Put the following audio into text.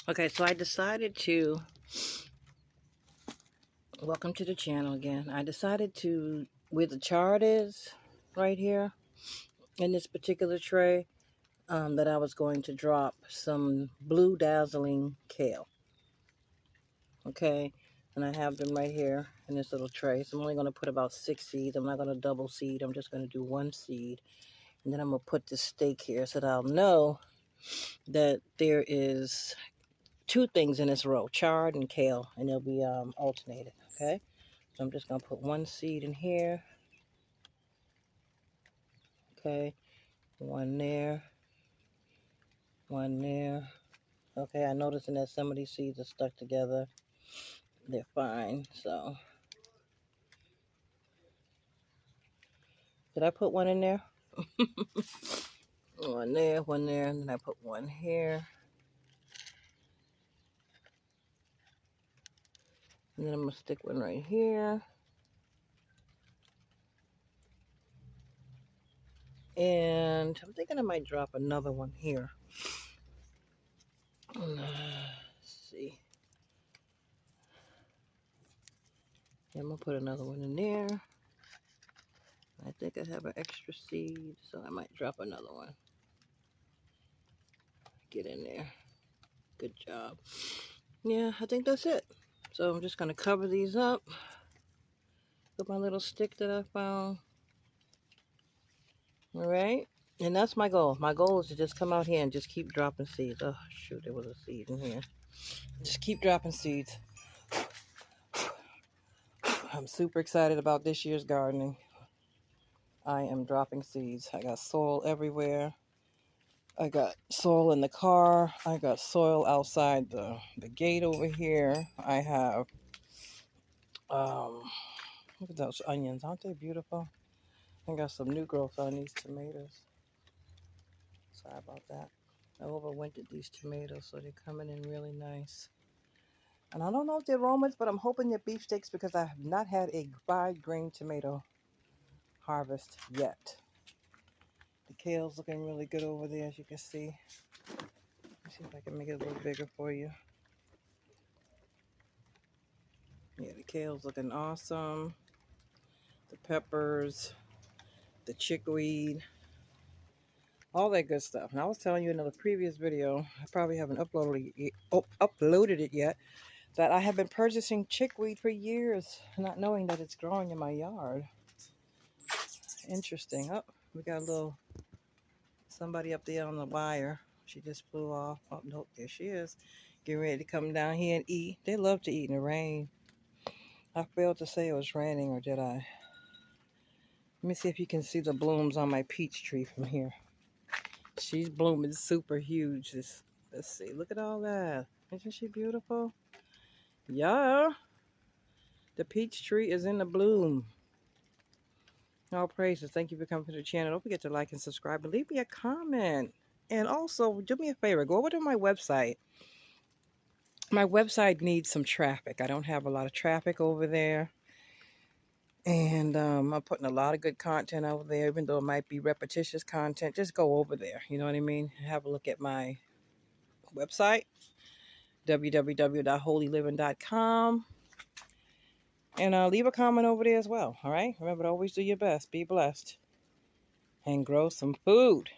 Okay, so I decided to, welcome to the channel again. I decided to, where the chart is, right here, in this particular tray, that I was going to drop some blue dazzling kale. Okay, and I have them right here in this little tray. So I'm only going to put about 6 seeds. I'm not going to double seed. I'm just going to do 1 seed. And then I'm going to put this stake here so that I'll know that there is 2 things in this row, chard and kale, and they'll be alternated. Okay, so I'm just going to put 1 seed in here. Okay, 1 there, 1 there. Okay, I'm noticing that some of these seeds are stuck together. They're fine, so. Did I put 1 in there? 1 there, 1 there, and then I put 1 here. And then I'm going to stick 1 right here. And I'm thinking I might drop another 1 here. Let's see. Yeah, I'm going to put another 1 in there. I think I have an extra seed, so I might drop another 1. Get in there. Good job. Yeah, I think that's it. So I'm just going to cover these up with my little stick that I found. All right. And that's my goal. My goal is to just come out here and just keep dropping seeds. Oh, shoot, there was a seed in here. Just keep dropping seeds. I'm super excited about this year's gardening. I am dropping seeds. I got soil everywhere. I got soil in the car. I got soil outside the gate over here. I have, look at those onions. Aren't they beautiful? I got some new growth on these tomatoes. Sorry about that. I overwintered these tomatoes, so they're coming in really nice. And I don't know if they're Romans, but I'm hoping they're beefsteaks because I have not had a fried green tomato harvest yet. The kale's looking really good over there, as you can see. Let's see if I can make it a little bigger for you. Yeah, the kale's looking awesome. The peppers, the chickweed, all that good stuff. And I was telling you in the previous video, I probably haven't uploaded it yet, that I have been purchasing chickweed for years, not knowing that it's growing in my yard. Interesting. Oh, we got a little somebody up there on the wire. She just flew off. Oh, nope, there she is. Getting ready to come down here and eat. They love to eat in the rain. I failed to say it was raining, or did I? Let me see if you can see the blooms on my peach tree from here. She's blooming super huge. Let's see. Look at all that. Isn't she beautiful? Yeah. The peach tree is in the bloom. All praises. Thank you for coming to the channel. Don't forget to like and subscribe and leave me a comment. And also, do me a favor. Go over to my website. My website needs some traffic. I don't have a lot of traffic over there. And I'm putting a lot of good content over there, even though it might be repetitious content. Just go over there. You know what I mean? Have a look at my website, www.whollylivin.com. And leave a comment over there as well. All right? Remember to always do your best. Be blessed. And grow some food.